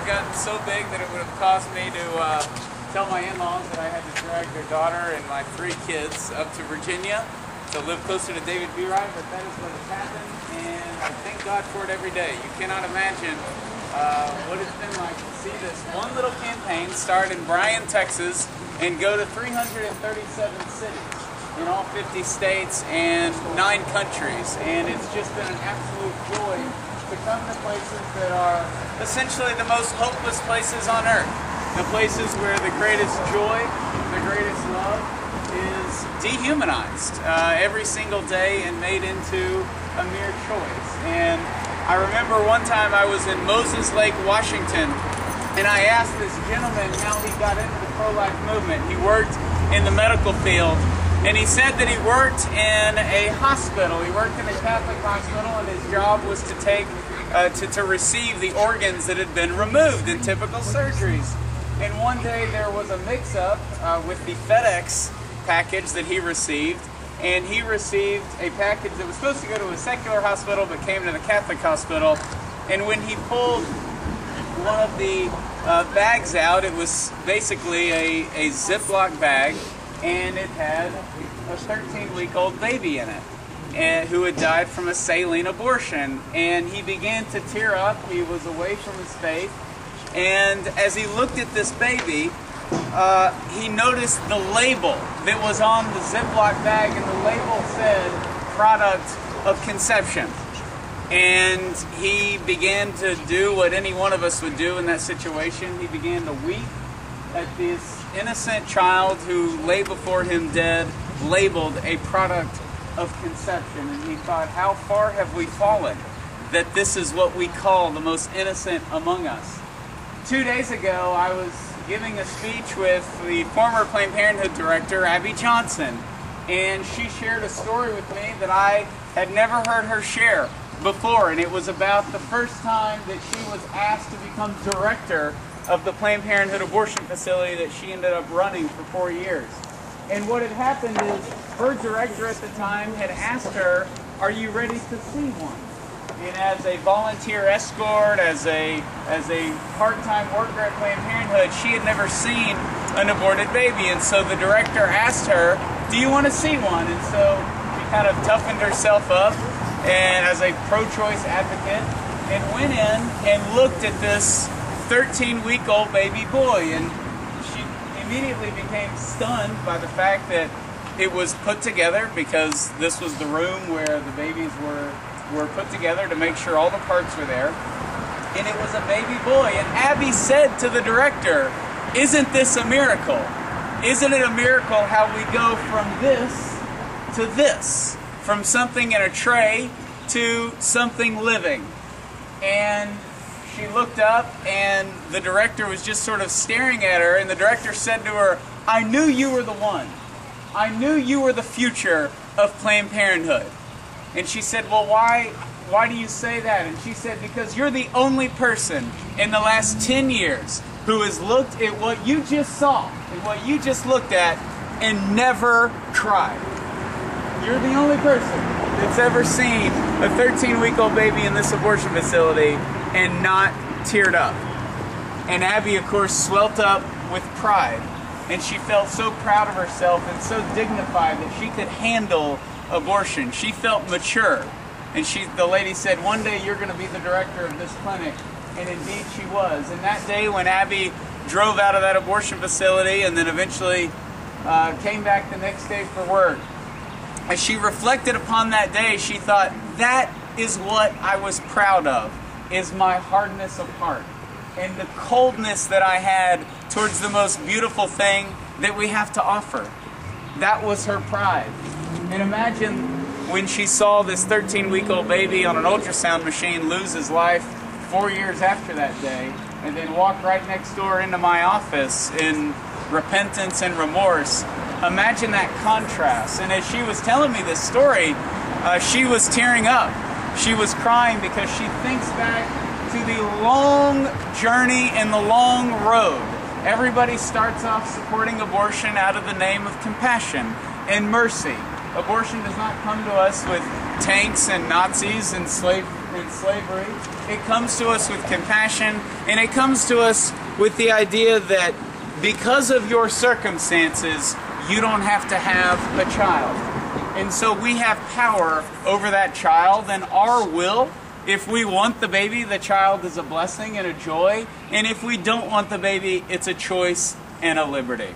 gotten so big that it would have caused me to tell my in-laws that I had to drag their daughter and my 3 kids up to Virginia to live closer to David B. Ryan, but that is what has happened, and I thank God for it every day. You cannot imagine what it's been like to see this one little campaign start in Bryan, Texas, and go to 337 cities in all 50 states and 9 countries, and it's just been an absolute joy to come to places that are essentially the most hopeless places on earth, the places where the greatest joy, the greatest love is dehumanized every single day and made into a mere choice. And I remember one time I was in Moses Lake, Washington, and I asked this gentleman how he got into the pro-life movement. He worked in the medical field, and he said that he worked in a hospital. He worked in a Catholic hospital, and his job was to take, to receive the organs that had been removed in typical surgeries. And one day there was a mix-up with the FedEx package that he received, and he received a package that was supposed to go to a secular hospital but came to the Catholic hospital. And when he pulled one of the bags out, it was basically a Ziploc bag, and it had a 13-week-old baby in it, and who had died from a saline abortion. And he began to tear up. He was away from his faith, and as he looked at this baby, he noticed the label that was on the Ziploc bag, and the label said product of conception. And he began to do what any one of us would do in that situation. He began to weep at this innocent child who lay before him dead, labeled a product of conception. And he thought, how far have we fallen that this is what we call the most innocent among us? 2 days ago, I was giving a speech with the former Planned Parenthood director, Abby Johnson, and she shared a story with me that I had never heard her share before, and it was about the first time that she was asked to become director of the Planned Parenthood abortion facility that she ended up running for 4 years. And what had happened is her director at the time had asked her, are you ready to see one? And as a volunteer escort, as a part-time worker at Planned Parenthood, she had never seen an aborted baby. And so the director asked her, do you want to see one? And so she kind of toughened herself up and as a pro-choice advocate, and went in and looked at this 13-week-old baby boy. And she immediately became stunned by the fact that it was put together, because this was the room where the babies were put together to make sure all the parts were there. And it was a baby boy. And Abby said to the director, isn't this a miracle? Isn't it a miracle how we go from this to this? From something in a tray to something living. And she looked up, and the director was just sort of staring at her, and the director said to her, I knew you were the one. I knew you were the future of Planned Parenthood. And she said, well, why do you say that? And she said, because you're the only person in the last 10 years who has looked at what you just saw and what you just looked at and never cried. You're the only person that's ever seen a 13-week-old baby in this abortion facility and not teared up. And Abby, of course, swelled up with pride. And she felt so proud of herself and so dignified that she could handle abortion. She felt mature. And the lady said, one day you're going to be the director of this clinic. And indeed she was. And that day when Abby drove out of that abortion facility and then eventually came back the next day for work, as she reflected upon that day, she thought, that is what I was proud of, is my hardness of heart and the coldness that I had towards the most beautiful thing that we have to offer. That was her pride. And imagine when she saw this 13-week-old baby on an ultrasound machine lose his life 4 years after that day, and then walk right next door into my office in repentance and remorse. Imagine that contrast. And as she was telling me this story, she was tearing up. She was crying because she thinks back to the long journey and the long road. Everybody starts off supporting abortion out of the name of compassion and mercy. Abortion does not come to us with tanks and Nazis and in slavery. It comes to us with compassion, and it comes to us with the idea that because of your circumstances, you don't have to have a child. And so we have power over that child and our will. If we want the baby, the child is a blessing and a joy. And if we don't want the baby, it's a choice and a liberty.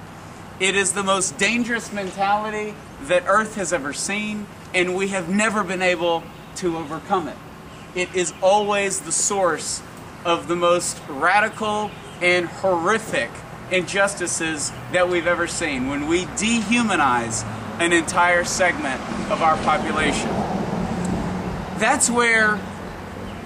It is the most dangerous mentality that earth has ever seen, and we have never been able to overcome it. It is always the source of the most radical and horrific injustices that we've ever seen, when we dehumanize an entire segment of our population. That's where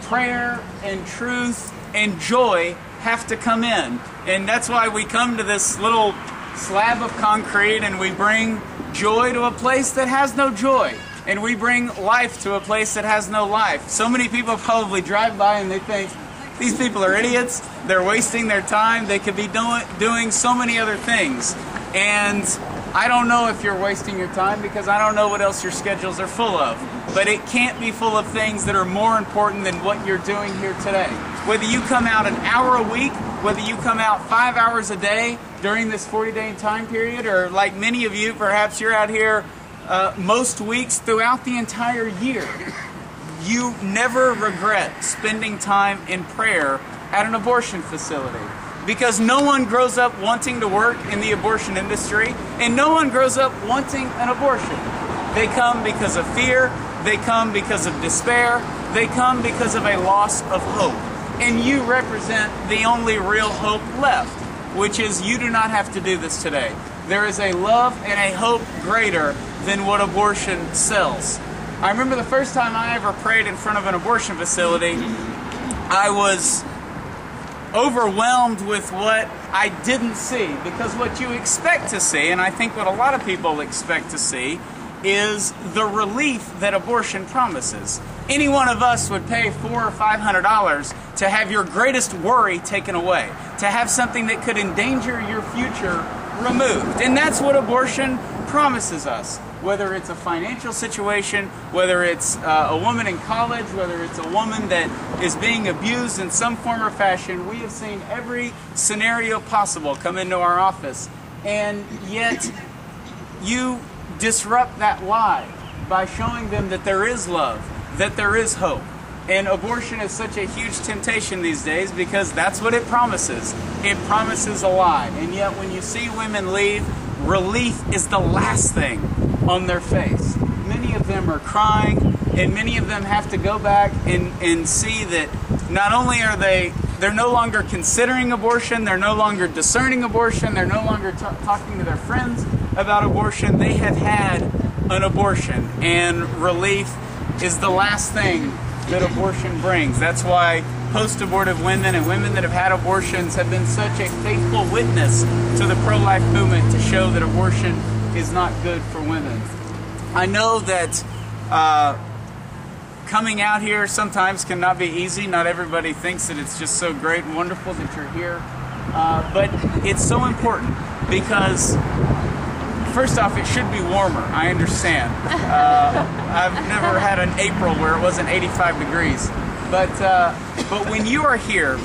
prayer and truth and joy have to come in. And that's why we come to this little slab of concrete and we bring joy to a place that has no joy. And we bring life to a place that has no life. So many people probably drive by and they think, these people are idiots, they're wasting their time, they could be doing so many other things. And I don't know if you're wasting your time because I don't know what else your schedules are full of. But it can't be full of things that are more important than what you're doing here today. Whether you come out an hour a week, whether you come out 5 hours a day during this 40-day time period, or like many of you, perhaps you're out here most weeks throughout the entire year, you never regret spending time in prayer at an abortion facility. Because no one grows up wanting to work in the abortion industry, and no one grows up wanting an abortion. They come because of fear, they come because of despair, they come because of a loss of hope. And you represent the only real hope left, which is you do not have to do this today. There is a love and a hope greater than what abortion sells. I remember the first time I ever prayed in front of an abortion facility, I was overwhelmed with what I didn't see. Because what you expect to see, and I think what a lot of people expect to see, is the relief that abortion promises. Any one of us would pay $400 or $500 to have your greatest worry taken away, to have something that could endanger your future removed. And that's what abortion promises us. Whether it's a financial situation, whether it's a woman in college, whether it's a woman that is being abused in some form or fashion, we have seen every scenario possible come into our office. And yet, you disrupt that lie by showing them that there is love, that there is hope. And abortion is such a huge temptation these days because that's what it promises. It promises a lie. And yet when you see women leave, relief is the last thing on their face. Many of them are crying, and many of them have to go back and see that not only are they're no longer considering abortion, they're no longer discerning abortion, they're no longer talking to their friends about abortion, they have had an abortion, and relief is the last thing that abortion brings. That's why post-abortive women and women that have had abortions have been such a faithful witness to the pro-life movement to show that abortion is not good for women. I know that coming out here sometimes cannot be easy. Not everybody thinks that it's just so great and wonderful that you're here. But it's so important because, first off, it should be warmer. I understand. I've never had an April where it wasn't 85 degrees. But when you are here,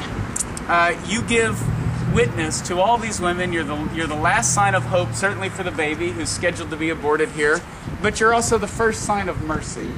you give witness to all these women. You're the last sign of hope, certainly for the baby who's scheduled to be aborted here. But you're also the first sign of mercy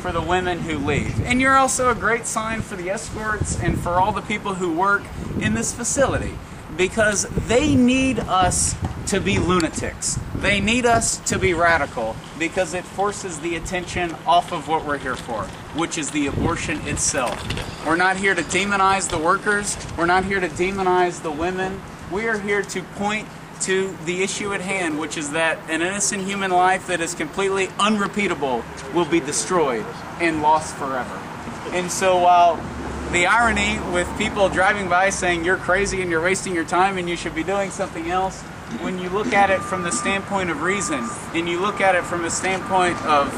for the women who leave. And you're also a great sign for the escorts and for all the people who work in this facility. Because they need us to be lunatics. They need us to be radical because it forces the attention off of what we're here for, which is the abortion itself. We're not here to demonize the workers. We're not here to demonize the women. We are here to point to the issue at hand, which is that an innocent human life that is completely unrepeatable will be destroyed and lost forever. And so while the irony with people driving by saying you're crazy and you're wasting your time and you should be doing something else, when you look at it from the standpoint of reason and you look at it from a standpoint of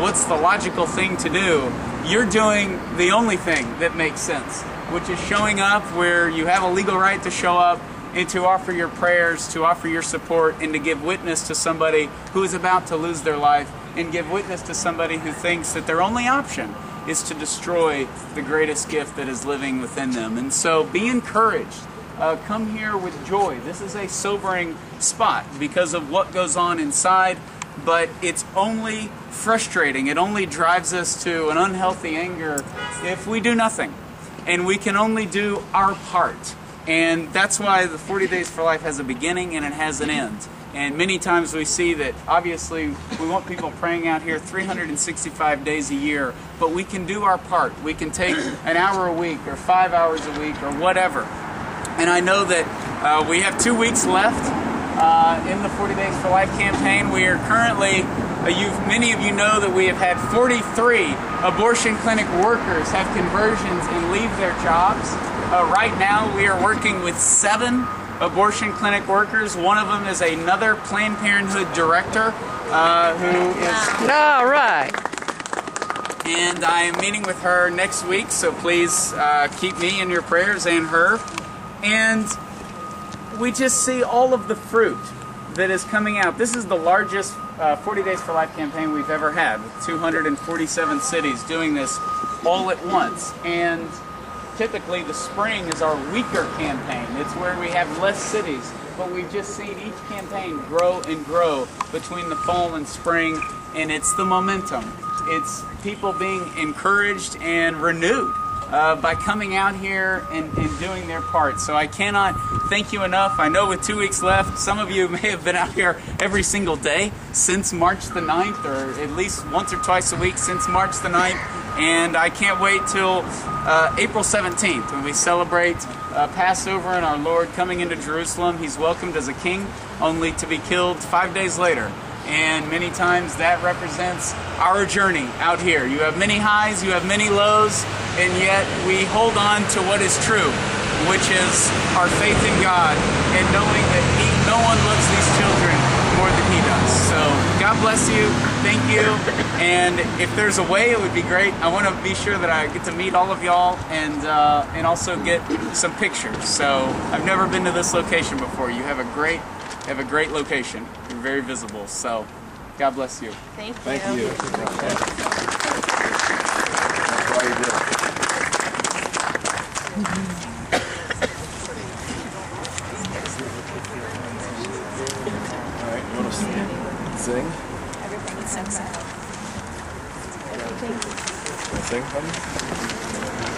what's the logical thing to do, you're doing the only thing that makes sense, which is showing up where you have a legal right to show up and to offer your prayers, to offer your support, and to give witness to somebody who is about to lose their life, and give witness to somebody who thinks that their only option is to destroy the greatest gift that is living within them. And so be encouraged. Come here with joy. This is a sobering spot because of what goes on inside, but it's only frustrating. It only drives us to an unhealthy anger if we do nothing. And we can only do our part. And that's why the 40 Days for Life has a beginning and it has an end. And many times we see that obviously we want people praying out here 365 days a year, but we can do our part. We can take an hour a week or 5 hours a week or whatever. And I know that we have 2 weeks left in the 40 Days for Life campaign. We are currently, many of you know that we have had 43 abortion clinic workers have conversions and leave their jobs. Right now we are working with 7 abortion clinic workers. One of them is another Planned Parenthood director who is... All right. And I am meeting with her next week, so please keep me in your prayers and her. And we just see all of the fruit that is coming out. This is the largest 40 Days for Life campaign we've ever had, with 247 cities doing this all at once. And typically the spring is our weaker campaign. It's where we have less cities, but we've just seen each campaign grow and grow between the fall and spring, and it's the momentum. It's people being encouraged and renewed by coming out here and doing their part. So I cannot thank you enough. I know with 2 weeks left, some of you may have been out here every single day since March the 9th, or at least once or twice a week since March the 9th. And I can't wait till April 17th when we celebrate Passover and our Lord coming into Jerusalem. He's welcomed as a king, only to be killed 5 days later. And many times that represents our journey out here. You have many highs, you have many lows, and yet we hold on to what is true, which is our faith in God and knowing that no one loves these children more than He does. So God bless you. Thank you. And if there's a way, it would be great. I want to be sure that I get to meet all of y'all and also get some pictures. So I've never been to this location before. You have a great location. You're very visible. So God bless you. Thank you. Thank you. All right, you want to sing? Everything is so sad. Sing, honey?